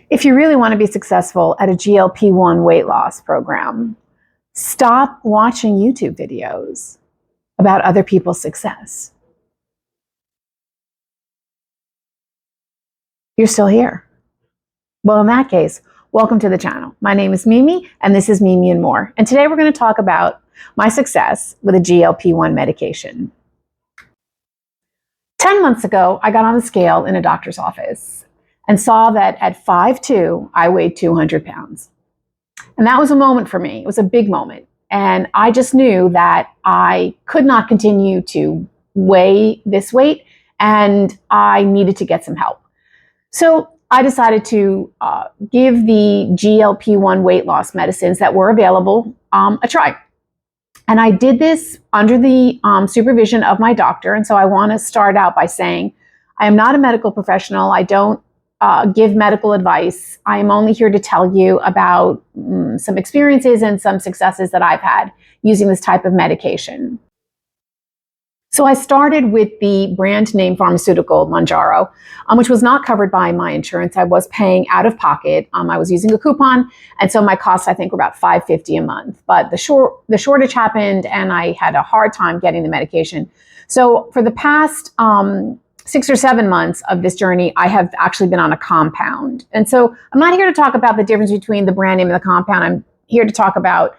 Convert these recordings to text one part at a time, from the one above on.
If you really want to be successful at a GLP-1 weight loss program, stop watching YouTube videos about other people's success. You're still here. Well, in that case, welcome to the channel. My name is Mimi, and this is Mimi and More. And today we're going to talk about my success with a GLP-1 medication. 10 months ago, I got on the scale in a doctor's office and saw that at 5'2", I weighed 200 pounds. And that was a moment for me. It was a big moment. And I just knew that I could not continue to weigh this weight, and I needed to get some help. So I decided to give the GLP-1 weight loss medicines that were available a try. And I did this under the supervision of my doctor. And so I want to start out by saying, I am not a medical professional. I don't give medical advice. I am only here to tell you about some experiences and some successes that I've had using this type of medication. So I started with the brand name pharmaceutical mounjaro, which was not covered by my insurance. I was paying out of pocket. I was using a coupon, and so my costs, I think, were about $5.50 a month. But the shortage happened, and I had a hard time getting the medication. So for the past 6 or 7 months of this journey, I have actually been on a compound. And so I'm not here to talk about the difference between the brand name and the compound. I'm here to talk about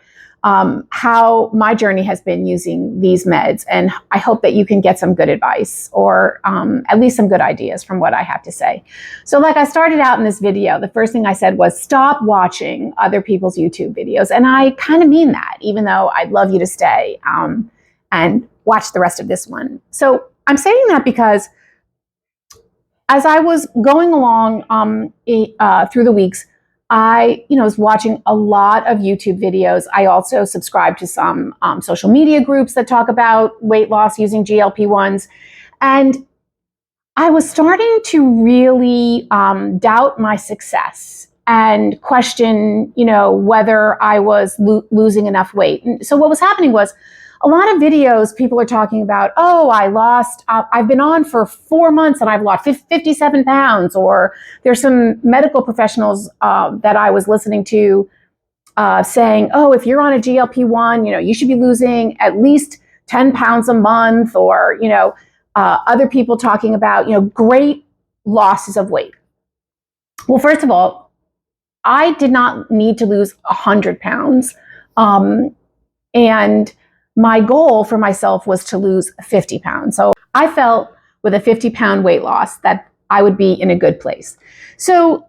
how my journey has been using these meds. And I hope that you can get some good advice or at least some good ideas from what I have to say. So like I started out in this video, the first thing I said was stop watching other people's YouTube videos. And I kind of mean that, even though I'd love you to stay and watch the rest of this one. So I'm saying that because as I was going along through the weeks, I was watching a lot of YouTube videos. I also subscribe to some social media groups that talk about weight loss using GLP-1s. And I was starting to really doubt my success and question, whether I was losing enough weight. And so what was happening was a lot of videos, people are talking about, oh, I've been on for 4 months and I've lost 57 pounds. Or there's some medical professionals that I was listening to saying, oh, if you're on a GLP-1, you should be losing at least 10 pounds a month. Or, other people talking about, great losses of weight. Well, first of all, I did not need to lose 100 pounds. And my goal for myself was to lose 50 pounds. So I felt with a 50-pound weight loss that I would be in a good place. So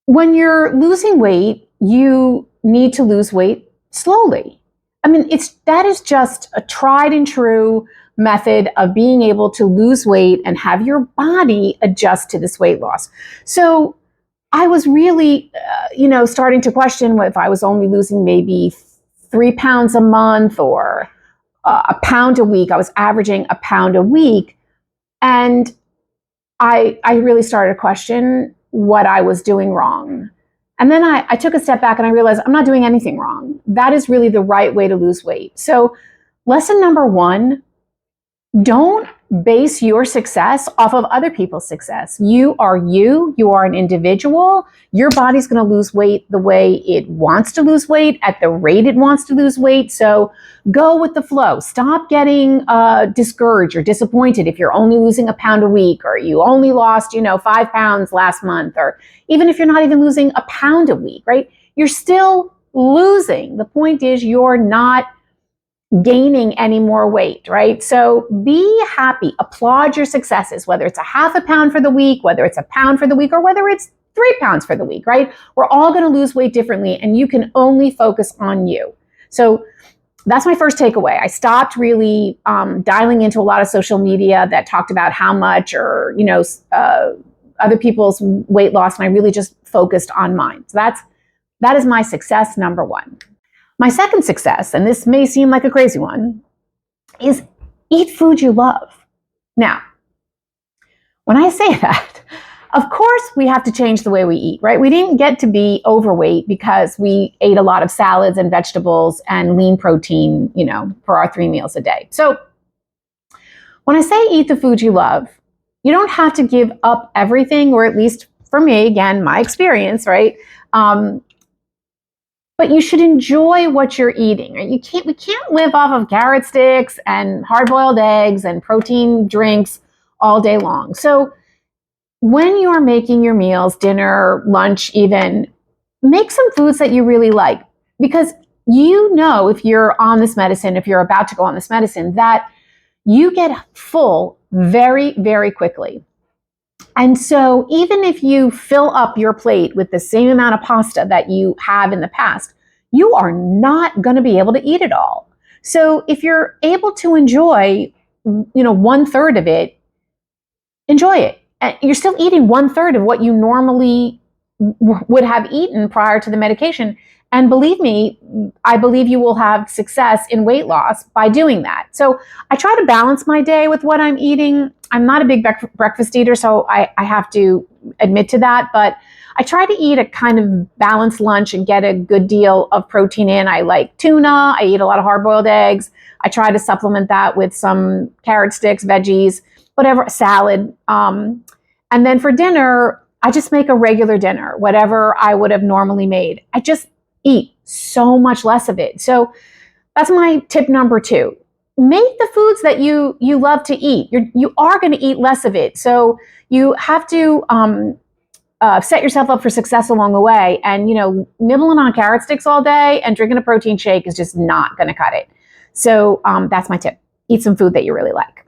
when you're losing weight, you need to lose weight slowly. I mean, that is just a tried and true method of being able to lose weight and have your body adjust to this weight loss. So I was really, starting to question if I was only losing maybe 3 pounds a month or a pound a week. I was averaging a pound a week. And I really started to question what I was doing wrong. And then I took a step back and I realized I'm not doing anything wrong. That is really the right way to lose weight. So lesson number 1, don't base your success off of other people's success. You are an individual. Your body's going to lose weight the way it wants to lose weight at the rate it wants to lose weight. So go with the flow. Stop getting discouraged or disappointed if you're only losing a pound a week, or you only lost, 5 pounds last month, or even if you're not even losing a pound a week, right? You're still losing. The point is you're not gaining any more weight, right? So be happy, applaud your successes, whether it's a half a pound for the week, whether it's a pound for the week, or whether it's 3 pounds for the week, right? We're all going to lose weight differently, and you can only focus on you. So that's my first takeaway. I stopped really dialing into a lot of social media that talked about how much or, other people's weight loss, and I really just focused on mine. So that is my success number 1. My second success, and this may seem like a crazy one, is eat food you love. Now, when I say that, of course we have to change the way we eat, right? We didn't get to be overweight because we ate a lot of salads and vegetables and lean protein, for our 3 meals a day. So when I say eat the food you love, you don't have to give up everything, or at least for me, again, my experience, right? But you should enjoy what you're eating. Right? We can't live off of carrot sticks and hard-boiled eggs and protein drinks all day long. So when you're making your meals, dinner, lunch, even, make some foods that you really like, because you know, if you're on this medicine, if you're about to go on this medicine, that you get full very, very quickly. And so even if you fill up your plate with the same amount of pasta that you have in the past, you are not going to be able to eat it all. So if you're able to enjoy, 1/3 of it, enjoy it. And you're still eating 1/3 of what you normally would have eaten prior to the medication. And believe me, I believe you will have success in weight loss by doing that. So I try to balance my day with what I'm eating. I'm not a big breakfast eater, so I have to admit to that. But I try to eat a kind of balanced lunch and get a good deal of protein in. I like tuna. I eat a lot of hard-boiled eggs. I try to supplement that with some carrot sticks, veggies, whatever, salad. And then for dinner, I just make a regular dinner, whatever I would have normally made. I just eat so much less of it. So that's my tip number 2. Make the foods that you love to eat. You are going to eat less of it. So you have to set yourself up for success along the way. And, nibbling on carrot sticks all day and drinking a protein shake is just not going to cut it. So that's my tip. Eat some food that you really like.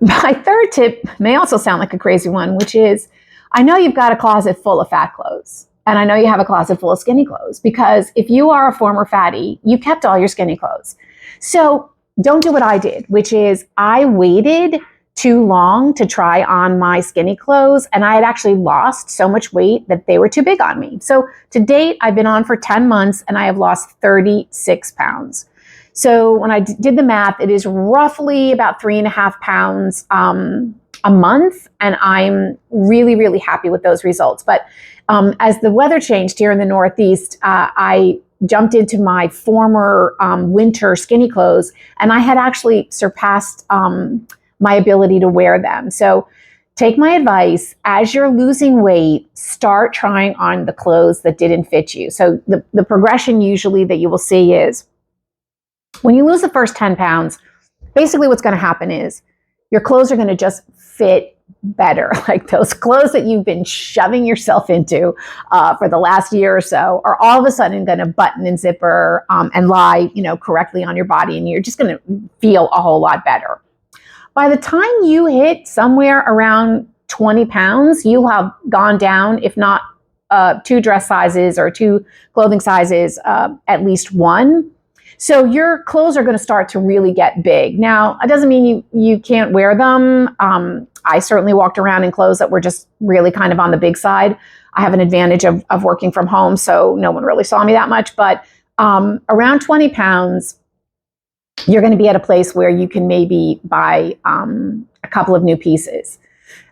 My third tip may also sound like a crazy one, which is, I know you've got a closet full of fat clothes, and I know you have a closet full of skinny clothes, because if you are a former fatty, you kept all your skinny clothes. So don't do what I did, which is I waited too long to try on my skinny clothes, and I had actually lost so much weight that they were too big on me. So to date, I've been on for 10 months and I have lost 36 pounds. So when I did the math, it is roughly about 3.5 pounds a month, and I'm really, really happy with those results. But as the weather changed here in the Northeast, I jumped into my former winter skinny clothes, and I had actually surpassed my ability to wear them. So take my advice. As you're losing weight, start trying on the clothes that didn't fit you. So the progression usually that you will see is, when you lose the first 10 pounds, basically what's going to happen is your clothes are going to just fit better. Like those clothes that you've been shoving yourself into for the last year or so are all of a sudden going to button and zipper and lie, correctly on your body, and you're just going to feel a whole lot better. By the time you hit somewhere around 20 pounds, you'll have gone down, if not 2 dress sizes or 2 clothing sizes, at least 1. So your clothes are going to start to really get big. Now, it doesn't mean you can't wear them. I certainly walked around in clothes that were just really kind of on the big side. I have an advantage of working from home, so no one really saw me that much. But around 20 pounds, you're going to be at a place where you can maybe buy a couple of new pieces.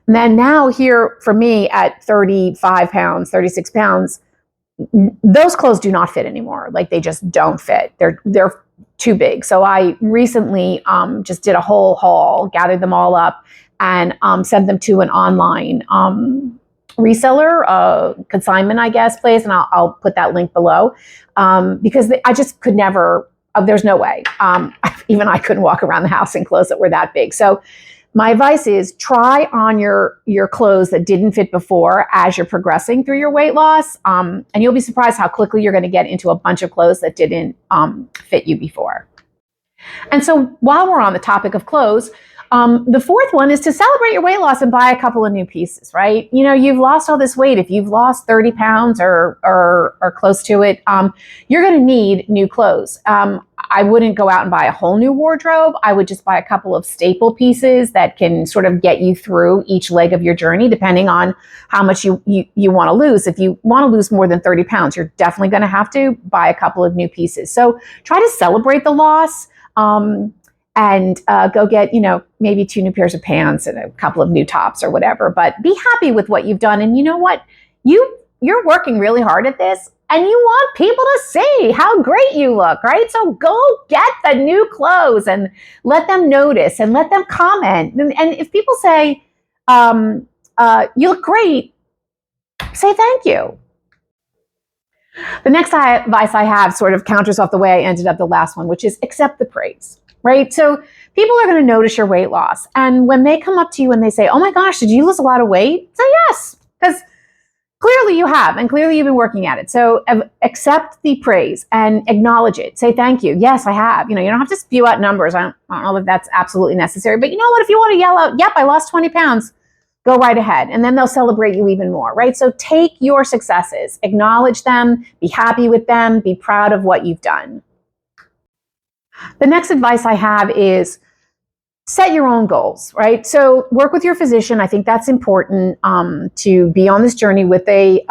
And then now here for me at 35 pounds, 36 pounds, those clothes do not fit anymore. Like, they just don't fit. They're too big. So I recently just did a whole haul, gathered them all up, and sent them to an online reseller, consignment, I guess, place. And I'll put that link below because I just could never, there's no way. Even I couldn't walk around the house in clothes that were that big. So my advice is try on your clothes that didn't fit before as you're progressing through your weight loss. And you'll be surprised how quickly you're going to get into a bunch of clothes that didn't fit you before. And so while we're on the topic of clothes, the fourth one is to celebrate your weight loss and buy a couple of new pieces, right? You've lost all this weight. If you've lost 30 pounds or close to it, you're going to need new clothes. I wouldn't go out and buy a whole new wardrobe. I would just buy a couple of staple pieces that can sort of get you through each leg of your journey, depending on how much you want to lose. If you want to lose more than 30 pounds, you're definitely going to have to buy a couple of new pieces. So try to celebrate the loss. And go get, maybe 2 new pairs of pants and a couple of new tops or whatever. But be happy with what you've done. And you know what? You're working really hard at this, and you want people to see how great you look, right? So go get the new clothes and let them notice and let them comment. And if people say, you look great, say thank you. The next advice I have sort of counters off the way I ended up the last one, which is accept the praise, right? So people are going to notice your weight loss. And when they come up to you and they say, oh my gosh, did you lose a lot of weight? Say yes, because clearly you have, and clearly you've been working at it. So accept the praise and acknowledge it. Say thank you. Yes, I have. You don't have to spew out numbers. I don't know if that's absolutely necessary. But you know what? If you want to yell out, yep, I lost 20 pounds, go right ahead. And then they'll celebrate you even more, right? So take your successes, acknowledge them, be happy with them, be proud of what you've done. The next advice I have is set your own goals, right? So work with your physician. I think that's important to be on this journey with a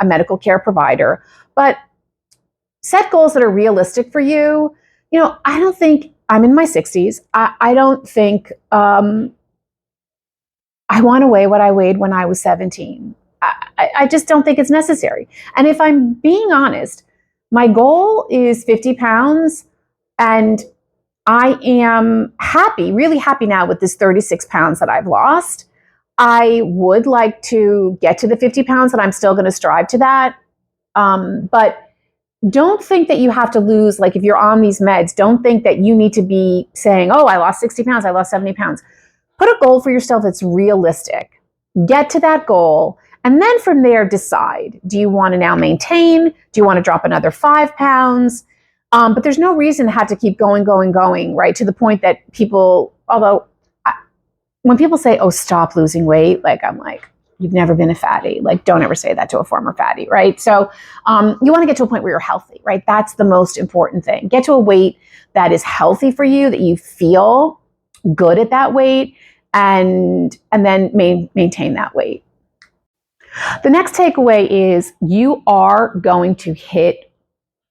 medical care provider. But set goals that are realistic for you. I don't think, I'm in my 60s. I don't think I want to weigh what I weighed when I was 17. I just don't think it's necessary. And if I'm being honest, my goal is 50 pounds, and I am happy, really happy now with this 36 pounds that I've lost. I would like to get to the 50 pounds, and I'm still going to strive to that. But don't think that you have to lose, like if you're on these meds, don't think that you need to be saying, oh, I lost 60 pounds, I lost 70 pounds. Put a goal for yourself that's realistic. Get to that goal. And then from there, decide, do you want to now maintain? Do you want to drop another 5 pounds? But there's no reason to have to keep going, right? To the point that people, when people say, oh, stop losing weight, I'm like, you've never been a fatty. Don't ever say that to a former fatty, right? So you want to get to a point where you're healthy, right? That's the most important thing. Get to a weight that is healthy for you, that you feel good at that weight, and then maintain that weight. The next takeaway is you are going to hit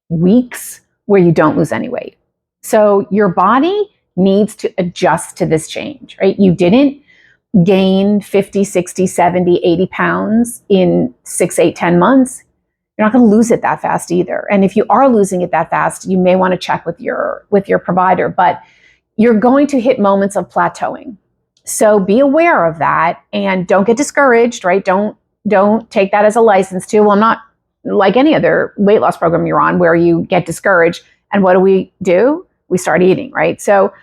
weeks where you don't lose any weight. So your body needs to adjust to this change, right? You didn't gain 50, 60, 70, 80 pounds in 6, 8, 10 months. You're not going to lose it that fast either. And if you are losing it that fast, you may want to check with your provider, but you're going to hit moments of plateauing. So be aware of that and don't get discouraged, right? Don't take that as a license to, well, I'm not like any other weight loss program you're on where you get discouraged. And what do? We start eating, right? So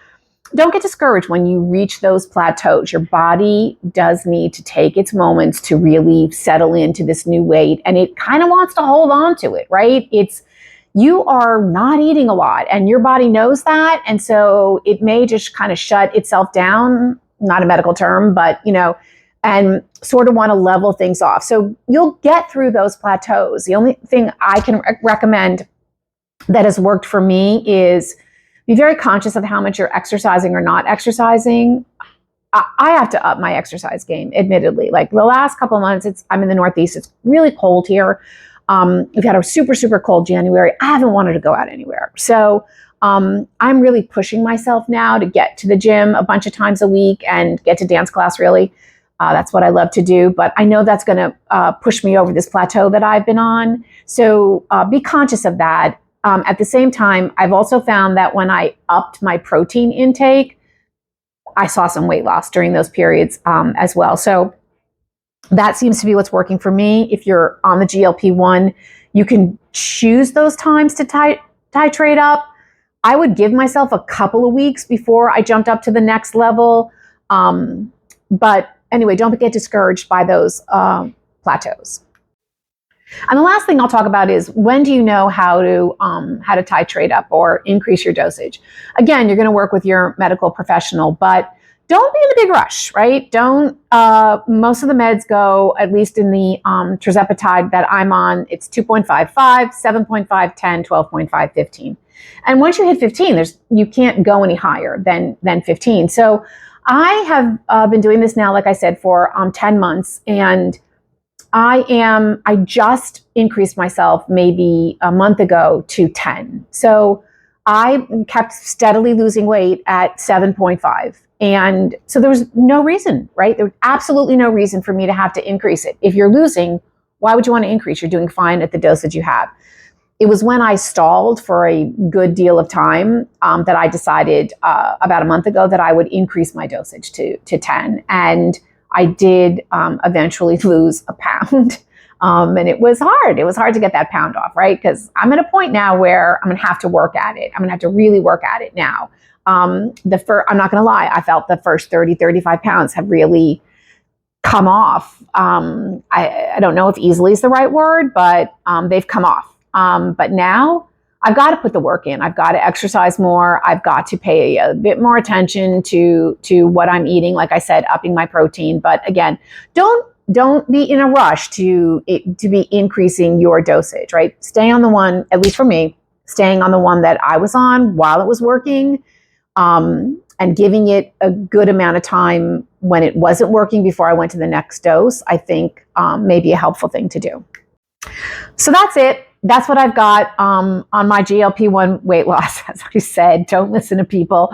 don't get discouraged when you reach those plateaus. Your body does need to take its moments to really settle into this new weight. And it kind of wants to hold on to it, right? You are not eating a lot and your body knows that. And so it may just kind of shut itself down, not a medical term, but and sort of want to level things off. So you'll get through those plateaus. The only thing I can recommend that has worked for me is be very conscious of how much you're exercising or not exercising. I have to up my exercise game, admittedly. Like the last couple of months, I'm in the Northeast. It's really cold here. We've had a super, super cold January. I haven't wanted to go out anywhere. So I'm really pushing myself now to get to the gym a bunch of times a week and get to dance class, really. That's what I love to do, but I know that's going to push me over this plateau that I've been on. So be conscious of that. At the same time, I've also found that when I upped my protein intake, I saw some weight loss during those periods as well. So that seems to be what's working for me. If you're on the GLP-1, you can choose those times to titrate up. I would give myself a couple of weeks before I jumped up to the next level. But anyway, don't get discouraged by those plateaus. And the last thing I'll talk about is when do you know how to titrate up or increase your dosage? Again, you're going to work with your medical professional, but don't be in a big rush, right? Most of the meds go, at least in the tirzepatide that I'm on, it's 2.55, 7.5, 10, 12.5, 15. And once you hit 15, you can't go any higher than 15. So I have been doing this now, like I said, for 10 months, and I just increased myself maybe a month ago to 10. So I kept steadily losing weight at 7.5. And so there was no reason, right? There was absolutely no reason for me to have to increase it. If you're losing, why would you want to increase? You're doing fine at the dosage you have. It was when I stalled for a good deal of time that I decided about a month ago that I would increase my dosage to 10. And I did eventually lose a pound. And it was hard. It was hard to get that pound off, right? Because I'm at a point now where I'm going to have to work at it. I'm going to have to really work at it now. I'm not going to lie. I felt the first 30, 35 pounds have really come off. I don't know if easily is the right word, but they've come off. But now I've got to put the work in. I've got to exercise more. I've got to pay a bit more attention to what I'm eating. Like I said, upping my protein. But again, don't be in a rush to be increasing your dosage, right? Stay on the one, at least for me, staying on the one that I was on while it was working, and giving it a good amount of time when it wasn't working before I went to the next dose, I think may be a helpful thing to do. So that's it. That's what I've got on my GLP-1 weight loss. As I said, don't listen to people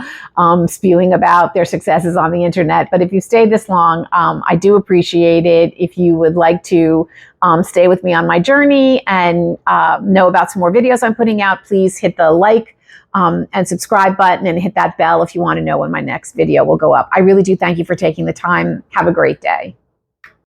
spewing about their successes on the internet. But if you stayed this long, I do appreciate it. If you would like to stay with me on my journey and know about some more videos I'm putting out, please hit the like and subscribe button and hit that bell if you want to know when my next video will go up. I really do thank you for taking the time. Have a great day.